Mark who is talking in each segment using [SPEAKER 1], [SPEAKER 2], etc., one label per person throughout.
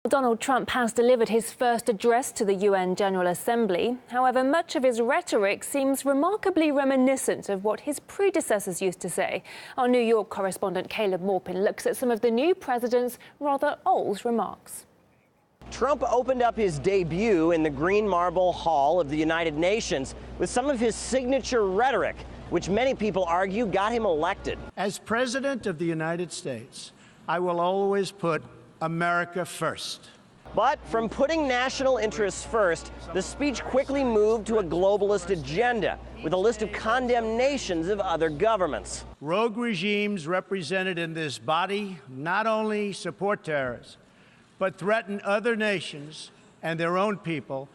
[SPEAKER 1] Donald Trump has delivered his first address to the UN General Assembly. However, much of his rhetoric seems remarkably reminiscent of what his predecessors used to say. Our New York correspondent Caleb Maupin looks at some of the new president's rather old remarks.
[SPEAKER 2] Trump opened up his debut in the Green Marble Hall of the United Nations with some of his signature rhetoric, which many people argue got him elected.
[SPEAKER 3] As President of the United States, I will always put America first.
[SPEAKER 2] But from putting national interests first, the speech quickly moved to a globalist agenda with a list of condemnations of other governments.
[SPEAKER 3] Rogue regimes represented in this body not only support terrorists, but threaten other nations and their own people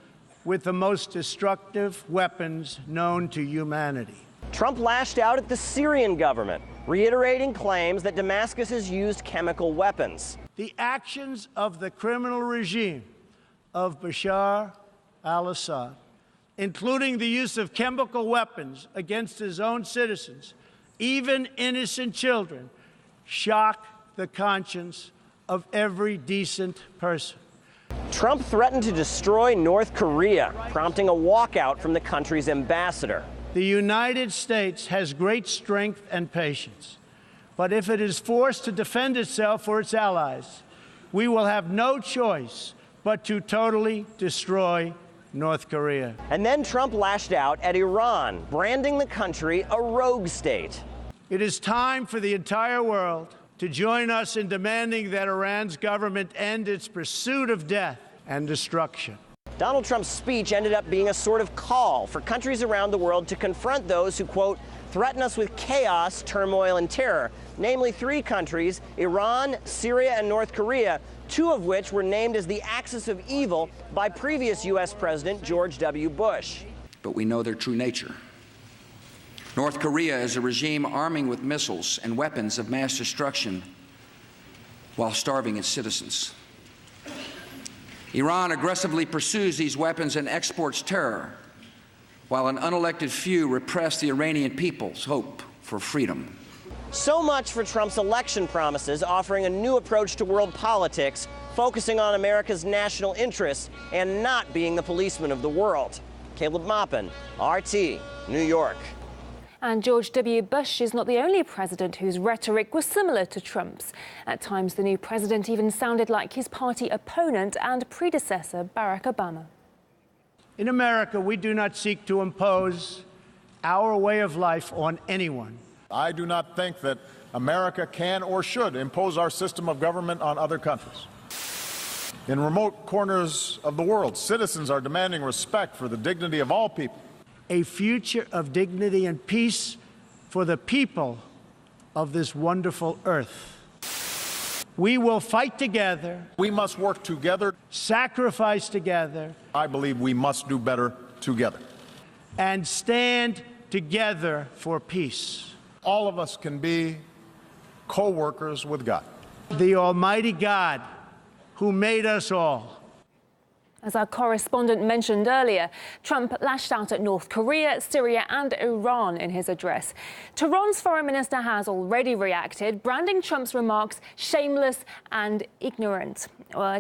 [SPEAKER 3] with the most destructive weapons known to humanity.
[SPEAKER 2] Trump lashed out at the Syrian government, reiterating claims that Damascus has used chemical weapons.
[SPEAKER 3] The actions of the criminal regime of Bashar al-Assad, including the use of chemical weapons against his own citizens, even innocent children, shock the conscience of every decent person.
[SPEAKER 2] Trump threatened to destroy North Korea, prompting a walkout from the country's ambassador.
[SPEAKER 3] The United States has great strength and patience. But if it is forced to defend itself or its allies, we will have no choice but to totally destroy North Korea.
[SPEAKER 2] And then Trump lashed out at Iran, branding the country a rogue state.
[SPEAKER 3] It is time for the entire world to join us in demanding that Iran's government end its pursuit of death and destruction.
[SPEAKER 2] Donald Trump's speech ended up being a sort of call for countries around the world to confront those who, quote, threaten us with chaos, turmoil, and terror, namely three countries, Iran, Syria, and North Korea, two of which were named as the axis of evil by previous U.S. President George W. Bush.
[SPEAKER 4] But we know their true nature. North Korea is a regime arming with missiles and weapons of mass destruction while starving its citizens. Iran aggressively pursues these weapons and exports terror, while an unelected few repress the Iranian people's hope for freedom.
[SPEAKER 2] So much for Trump's election promises, offering a new approach to world politics, focusing on America's national interests and not being the policeman of the world. Caleb Maupin, RT, New York.
[SPEAKER 1] And George W. Bush is not the only president whose rhetoric was similar to Trump's. At times, the new president even sounded like his party opponent and predecessor, Barack Obama.
[SPEAKER 3] In America, we do not seek to impose our way of life on anyone.
[SPEAKER 5] I do not think that America can or should impose our system of government on other countries. In remote corners of the world, citizens are demanding respect for the dignity of all people.
[SPEAKER 3] A future of dignity and peace for the people of this wonderful earth. We will fight together.
[SPEAKER 5] We must work together.
[SPEAKER 3] Sacrifice together.
[SPEAKER 5] I believe we must do better together.
[SPEAKER 3] And stand together for peace.
[SPEAKER 5] All of us can be co-workers with God.
[SPEAKER 3] The Almighty God who made us all.
[SPEAKER 1] As our correspondent mentioned earlier, Trump lashed out at North Korea, Syria and Iran in his address. Tehran's foreign minister has already reacted, branding Trump's remarks shameless and ignorant.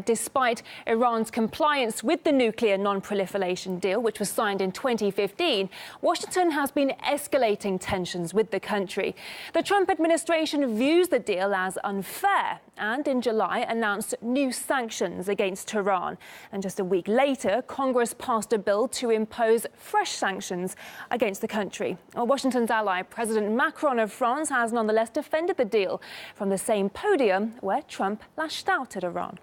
[SPEAKER 1] Despite Iran's compliance with the nuclear non-proliferation deal, which was signed in 2015, Washington has been escalating tensions with the country. The Trump administration views the deal as unfair and in July announced new sanctions against Tehran. And just a week later, Congress passed a bill to impose fresh sanctions against the country. Washington's ally, President Macron of France, has nonetheless defended the deal from the same podium where Trump lashed out at Iran.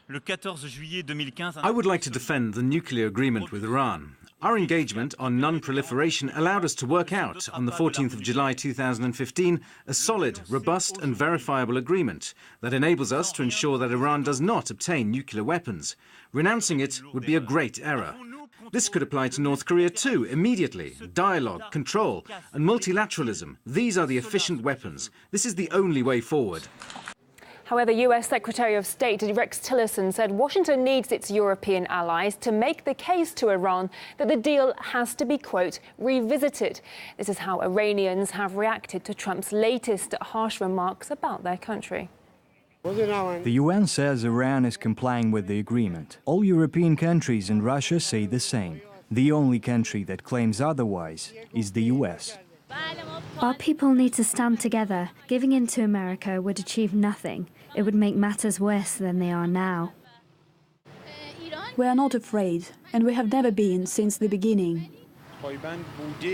[SPEAKER 6] I would like to defend the nuclear agreement with Iran. Our engagement on non-proliferation allowed us to work out, on the 14th of July 2015, a solid, robust and verifiable agreement that enables us to ensure that Iran does not obtain nuclear weapons. Renouncing it would be a great error. This could apply to North Korea too, immediately. Dialogue, control and multilateralism. These are the efficient weapons. This is the only way forward.
[SPEAKER 1] However, US Secretary of State Rex Tillerson said Washington needs its European allies to make the case to Iran that the deal has to be, quote, revisited. This is how Iranians have reacted to Trump's latest harsh remarks about their country.
[SPEAKER 7] The UN says Iran is complying with the agreement. All European countries and Russia say the same. The only country that claims otherwise is the US.
[SPEAKER 8] Our people need to stand together. Giving in to America would achieve nothing. It would make matters worse than they are now.
[SPEAKER 9] We are not afraid, and we have never been since the beginning.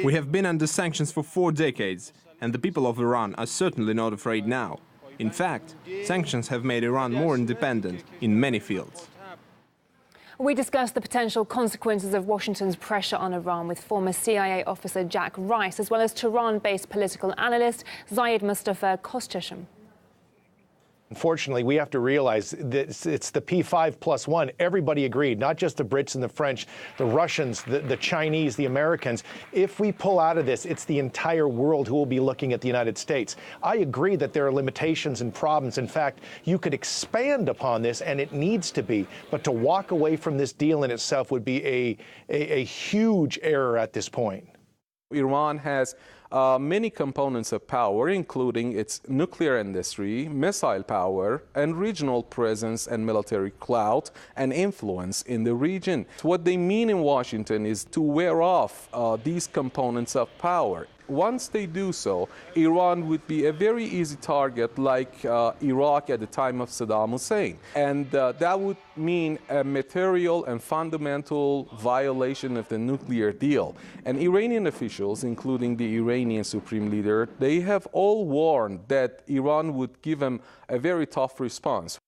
[SPEAKER 10] We have been under sanctions for 4 decades, and the people of Iran are certainly not afraid now. In fact, sanctions have made Iran more independent in many fields.
[SPEAKER 1] We discussed the potential consequences of Washington's pressure on Iran with former CIA officer Jack Rice, as well as Tehran-based political analyst Zayed Mustafa Kostasham.
[SPEAKER 11] Unfortunately, we have to realize that it's the P5+1. Everybody agreed, not just the Brits and the French, the Russians, the Chinese, the Americans. If we pull out of this, it's the entire world who will be looking at the United States. I agree that there are limitations and problems. In fact, you could expand upon this, and it needs to be. But to walk away from this deal in itself would be a huge error at this point.
[SPEAKER 12] Iran has many components of power, including its nuclear industry, missile power, and regional presence and military clout and influence in the region. What they mean in Washington is to wear off these components of power. Once they do so, Iran would be a very easy target like Iraq at the time of Saddam Hussein. And that would mean a material and fundamental violation of the nuclear deal. And Iranian officials, including the Iranian Supreme Leader, they have all warned that Iran would give them a very tough response.